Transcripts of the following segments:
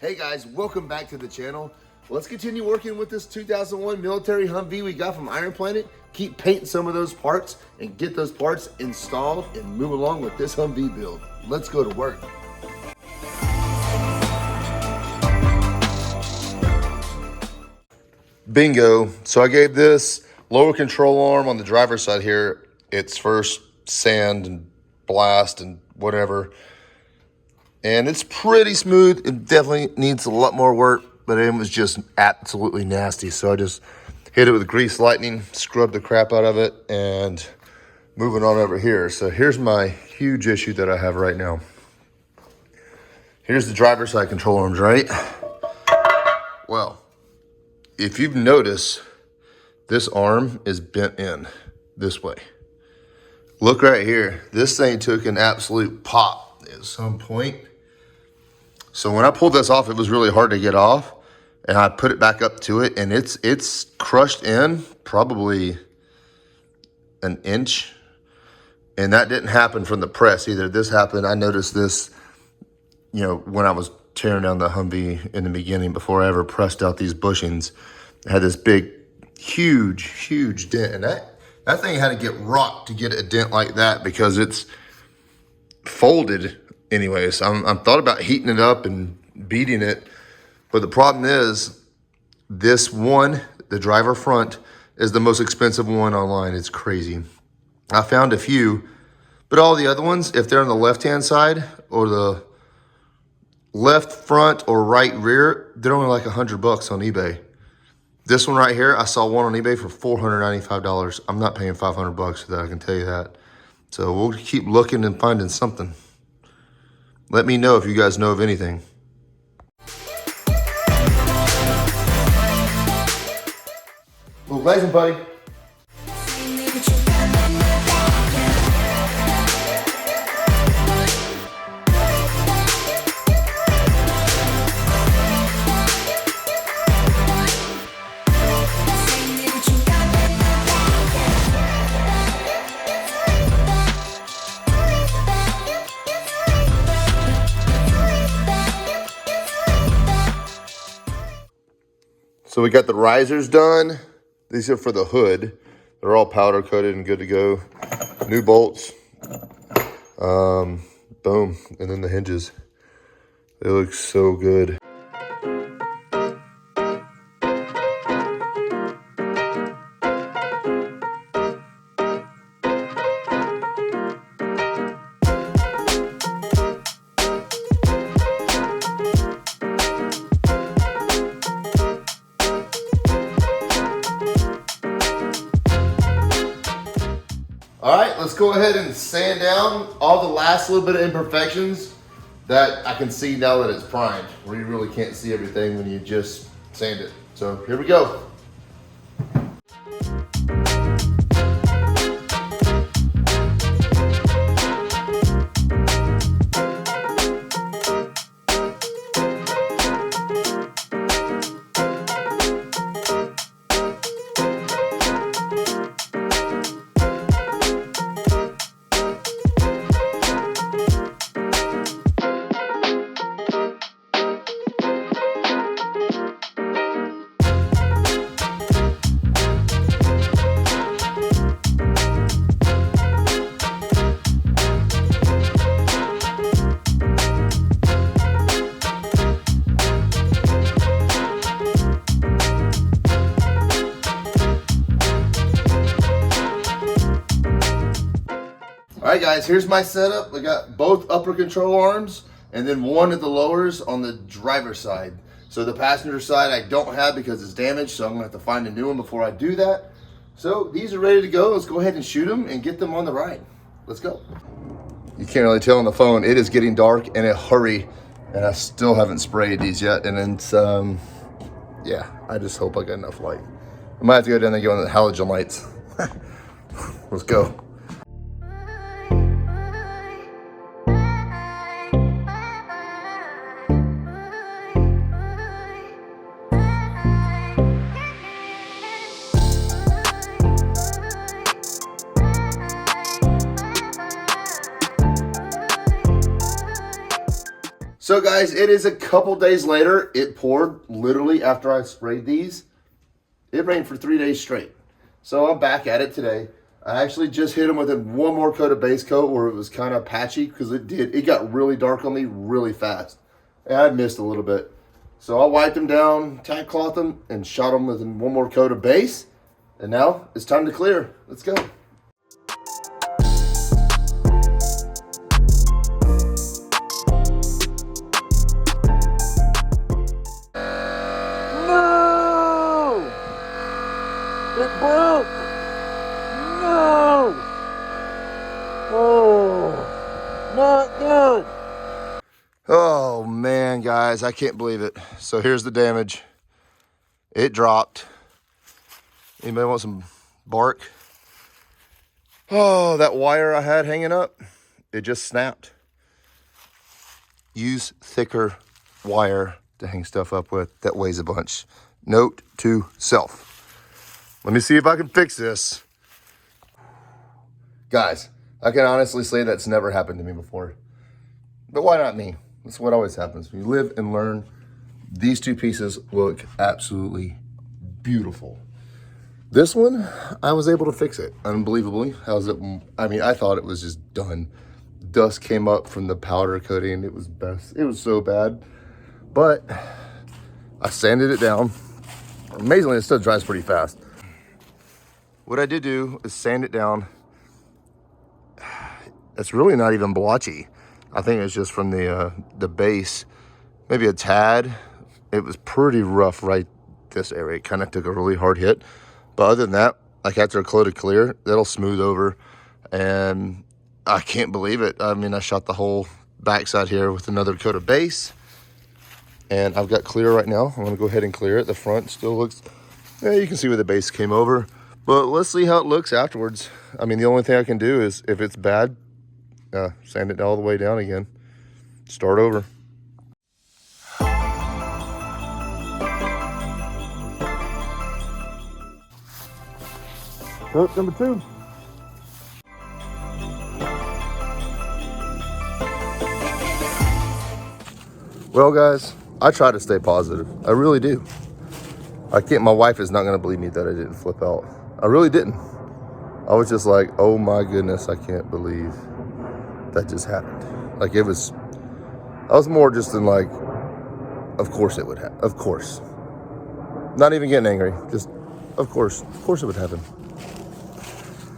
Hey guys, welcome back to the channel. Let's continue working with this 2001 military Humvee we got from Iron Planet. Keep painting some of those parts and get those parts installed and move along with this Humvee build. Let's go to work. Bingo. So I gave this lower control arm on the driver's side here its first sand and blast and whatever. And it's pretty smooth. It definitely needs a lot more work, but it was just absolutely nasty. So I just hit it with grease lightning, scrubbed the crap out of it, and moving on over here. So here's my huge issue that I have right now. Here's the driver's side control arms, right? Well, if you've noticed, this arm is bent in this way. Look right here. This thing took an absolute pop at some point. So when I pulled this off, it was really hard to get off, and I put it back up to it, and it's crushed in probably an inch, and that didn't happen from the press either. This happened, I noticed this, when I was tearing down the Humvee in the beginning before I ever pressed out these bushings. It had this big, huge dent, and that thing had to get rocked to get a dent like that because it's folded. Anyways, I'm thought about heating it up and beating it, but the problem is this one, the driver front, is the most expensive one online. It's crazy. I found a few, but all the other ones, if they're on the left-hand side or the left front or right rear, they're only like $100 on eBay. This one right here, I saw one on eBay for $495. I'm not paying $500 for that, I can tell you that. So we'll keep looking and finding something. Let me know if you guys know of anything. Well, blazing, buddy. So we got the risers done. These are for the hood. They're all powder coated and good to go. New bolts. Boom. And then the hinges. They look so good. All right, let's go ahead and sand down all the last little bit of imperfections that I can see now that it's primed, where you really can't see everything when you just sand it. So here we go. All right, guys, here's my setup. I got both upper control arms and then one of the lowers on the driver's side. So the passenger side I don't have because it's damaged, so I'm gonna have to find a new one before I do that. So these are ready to go. Let's go ahead and shoot them and get them on the ride. Let's go. You can't really tell on the phone. It is getting dark and a hurry, and I still haven't sprayed these yet. And it's, yeah, I just hope I got enough light. I might have to go down there and get one of the halogen lights. Let's go. So guys, it is a couple days later. It poured literally after I sprayed these. It rained for 3 days straight. So I'm back at it today. I actually just hit them with one more coat of base coat where it was kind of patchy because it got really dark on me really fast. And I missed a little bit. So I wiped them down, tack cloth them, and shot them with one more coat of base. And now it's time to clear. Let's go. No! It broke! No! Oh, not good. Oh man, guys, I can't believe it. So here's the damage. It dropped. Anybody want some bark? Oh, that wire I had hanging up, it just snapped. Use thicker wire to hang stuff up with that weighs a bunch. Note to self. Let me see if I can fix this. Guys, I can honestly say that's never happened to me before. But why not me? That's what always happens. When you live and learn, these two pieces look absolutely beautiful. This one, I was able to fix it, unbelievably. How's it? I mean, I thought it was just done. Dust came up from the powder coating. It was best. It was so bad. But I sanded it down. Amazingly, it still dries pretty fast. What I did do is sand it down. It's really not even blotchy. I think it's just from the base, maybe a tad. It was pretty rough right this area. It kind of took a really hard hit. But other than that, like after a coat of clear, that'll smooth over. And I can't believe it. I mean, I shot the whole backside here with another coat of base. And I've got clear right now. I'm gonna go ahead and clear it. The front still looks, yeah, you can see where the base came over. But let's see how it looks afterwards. I mean, the only thing I can do is, if it's bad, sand it all the way down again. Start over. Coat number 2. Well, guys, I try to stay positive. I really do. My wife is not going to believe me that I didn't flip out. I really didn't. I was just like, oh my goodness, I can't believe that just happened. Like I was more just in like, of course it would happen. Of course. Not even getting angry. Just, of course it would happen.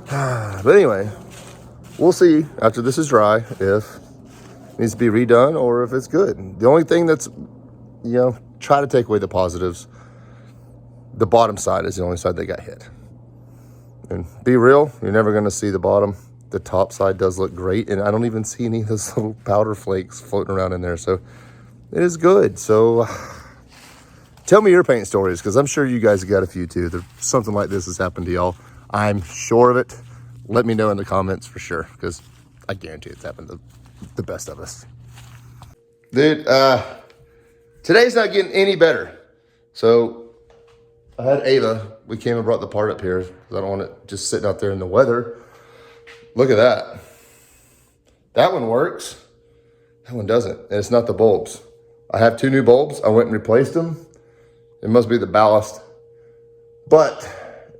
But anyway, we'll see after this is dry if it needs to be redone or if it's good. The only thing that's, try to take away the positives. The bottom side is the only side that got hit. And be real, you're never going to see the bottom. The top side does look great, and I don't even see any of those little powder flakes floating around in there. So it is good. So tell me your paint stories, because I'm sure you guys got a few too. Something like this has happened to y'all. I'm sure of it. Let me know in the comments for sure, because I guarantee it's happened to the best of us. Dude, today's not getting any better. So I had Ava. We came and brought the part up here because I don't want it just sitting out there in the weather. Look at that. That one works. That one doesn't. And it's not the bulbs. I have 2 new bulbs. I went and replaced them. It must be the ballast. But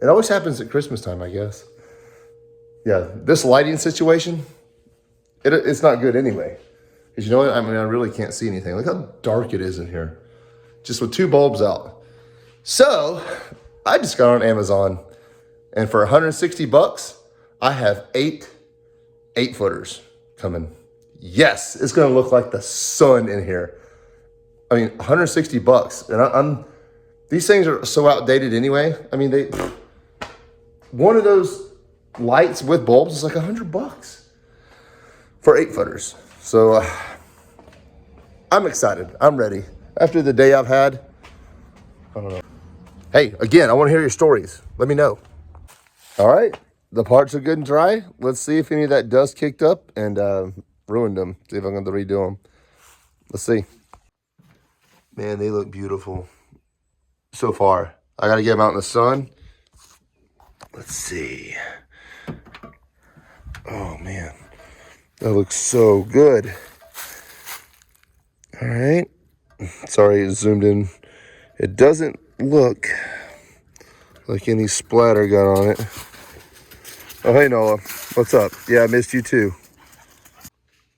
it always happens at Christmas time, I guess. Yeah, this lighting situation, it's not good anyway. Because you know what? I mean, I really can't see anything. Look how dark it is in here. Just with 2 bulbs out. So I just got on Amazon, and for 160 bucks, I have 8 8-footers coming. Yes, it's gonna look like the sun in here. I mean, 160 bucks, and these things are so outdated anyway. I mean, one of those lights with bulbs is like 100 bucks for 8-footers. So I'm excited. I'm ready. After the day I've had, I don't know. Hey, again, I want to hear your stories. Let me know. All right, the parts are good and dry. Let's see if any of that dust kicked up and ruined them. See if I'm going to redo them. Let's see. Man, they look beautiful so far. I got to get them out in the sun. Let's see. Oh, man. That looks so good. All right. Sorry, it zoomed in. It doesn't look like any splatter got on it. Oh, hey, Noah. What's up? Yeah, I missed you too.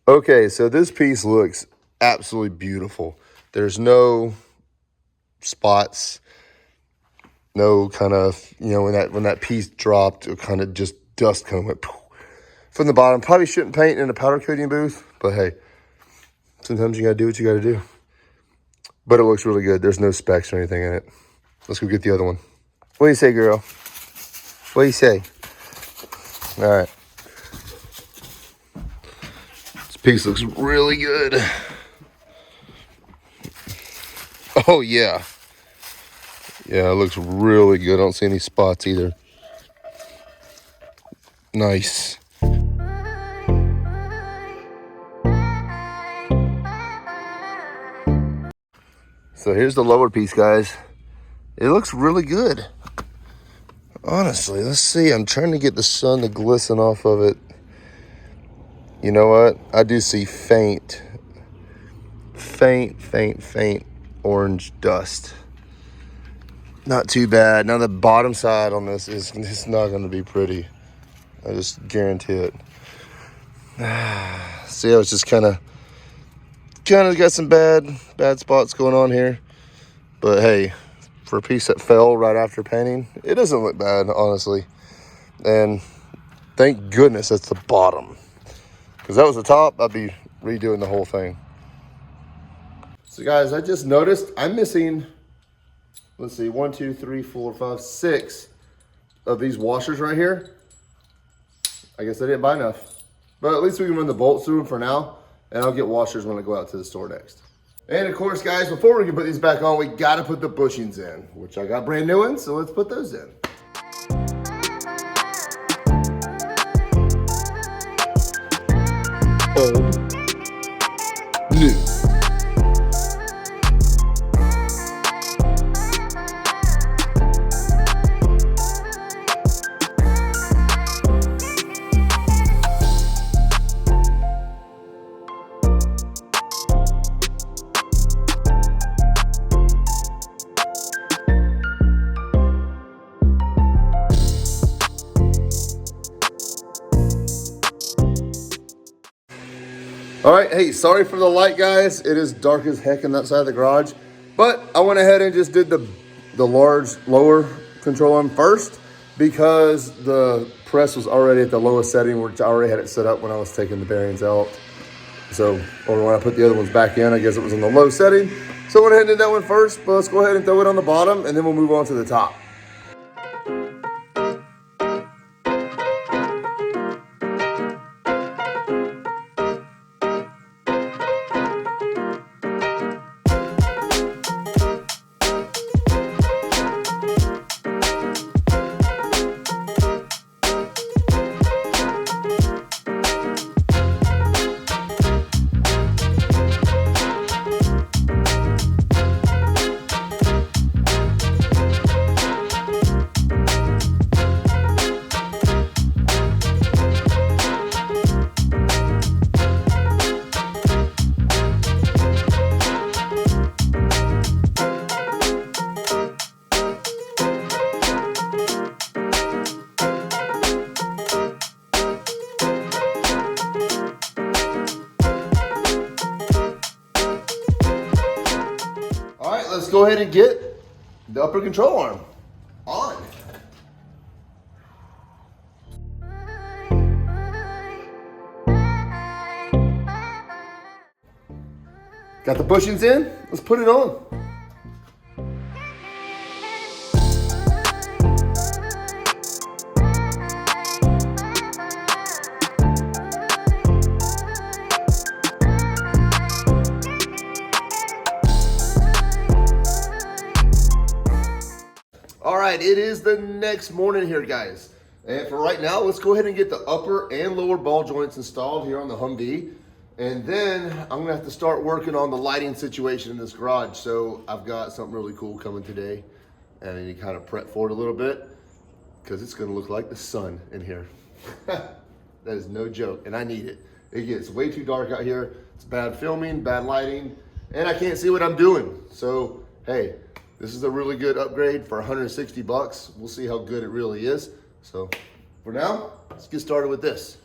Okay, so this piece looks absolutely beautiful. There's no spots, no kind of, when that piece dropped, it kind of just dust kind of went from the bottom. Probably shouldn't paint in a powder coating booth, but hey, sometimes you gotta do what you gotta do. But it looks really good. There's no specks or anything in it. Let's go get the other one. What do you say, girl? What do you say? All right. This piece looks really good. Oh, yeah. Yeah, it looks really good. I don't see any spots either. Nice. So here's the lower piece, guys. It looks really good. Honestly, let's see. I'm trying to get the sun to glisten off of it. You know what? I do see faint orange dust. Not too bad. Now the bottom side on this is it's not going to be pretty. I just guarantee it. See, I was just kind of got some bad spots going on here. But hey, for a piece that fell right after painting, it doesn't look bad, honestly. And thank goodness that's the bottom. Because that was the top, I'd be redoing the whole thing. So guys, I just noticed I'm missing, let's see, 1, 2, 3, 4, 5, 6 of these washers right here. I guess I didn't buy enough. But at least we can run the bolts through them for now. And I'll get washers when I go out to the store next. And of course, guys, before we can put these back on, we gotta put the bushings in, which I got brand new ones, so let's put those in. Old, new. All right, hey, sorry for the light, guys. It is dark as heck in that side of the garage, but I went ahead and just did the large lower control arm first because the press was already at the lowest setting, which I already had it set up when I was taking the bearings out. So, or when I put the other ones back in, I guess it was in the low setting. So I went ahead and did that one first, but let's go ahead and throw it on the bottom and then we'll move on to the top. All right, let's go ahead and get the upper control arm on. Got the bushings in, let's put it on. All right, it is the next morning here, guys. And for right now, let's go ahead and get the upper and lower ball joints installed here on the Humvee. And then I'm gonna have to start working on the lighting situation in this garage. So I've got something really cool coming today. And I need to kind of prep for it a little bit because it's gonna look like the sun in here. That is no joke, and I need it. It gets way too dark out here. It's bad filming, bad lighting. and I can't see what I'm doing. So, hey, this is a really good upgrade for 160 bucks. We'll see how good it really is. So for now, let's get started with this.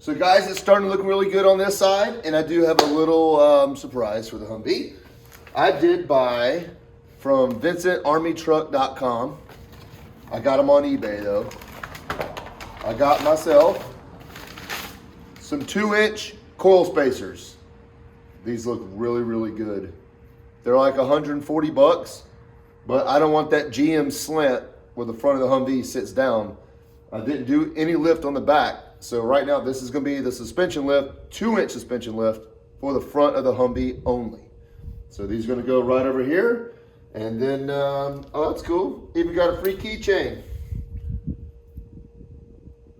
So guys, it's starting to look really good on this side, and I do have a little surprise for the Humvee. I did buy from VincentArmyTruck.com. I got them on eBay though. I got myself some 2-inch coil spacers. These look really, really good. They're like 140 bucks, but I don't want that GM slant where the front of the Humvee sits down. I didn't do any lift on the back. So right now, this is gonna be the suspension lift, 2-inch suspension lift for the front of the Humvee only. So these are gonna go right over here. And then, oh, that's cool. Even got a free keychain.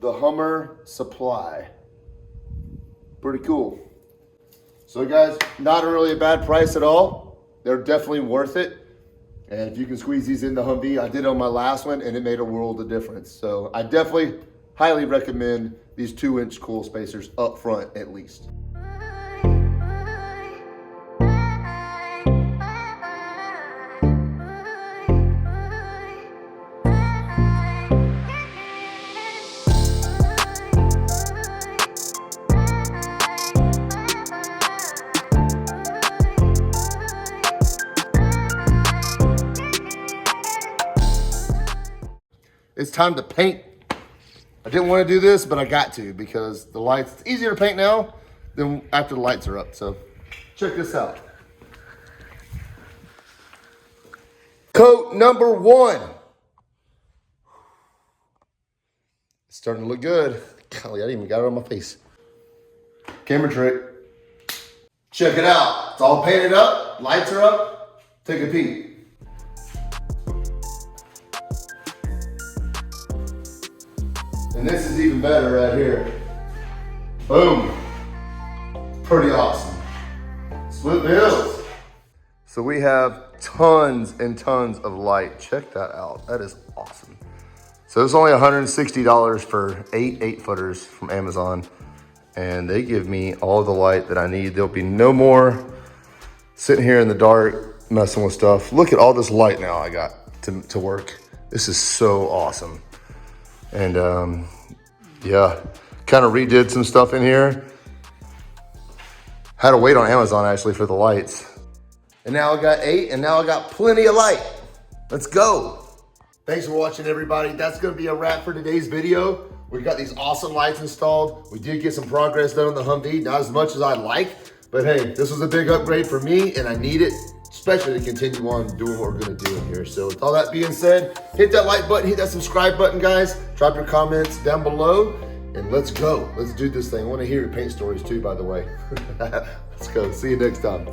The Hummer Supply. Pretty cool. So guys, not really a bad price at all. They're definitely worth it. And if you can squeeze these in the Humvee, I did on my last one and it made a world of difference. So I definitely highly recommend these 2-inch coil spacers up front at least. It's time to paint. I didn't want to do this, but I got to because the lights, it's easier to paint now than after the lights are up. So check this out. Coat number 1. It's starting to look good. Golly, I didn't even got it on my face. Camera trick. Check it out. It's all painted up. Lights are up. Take a peek. And this is even better right here. Boom. Pretty awesome. Split bills. So we have tons and tons of light. Check that out. That is awesome. So it's only $160 for 8 8-footers from Amazon. And they give me all the light that I need. There'll be no more sitting here in the dark messing with stuff. Look at all this light now I got to work. This is so awesome. And yeah, kind of redid some stuff in here. Had to wait on Amazon actually for the lights. And now I got 8 and now I got plenty of light. Let's go. Thanks for watching everybody. That's gonna be a wrap for today's video. We got these awesome lights installed. We did get some progress done on the Humvee, not as much as I'd like, but hey, this was a big upgrade for me and I need it especially to continue on doing what we're gonna do in here. So with all that being said, hit that like button, hit that subscribe button, guys. Drop your comments down below, and let's go. Let's do this thing. I wanna hear your paint stories too, by the way. Let's go, see you next time.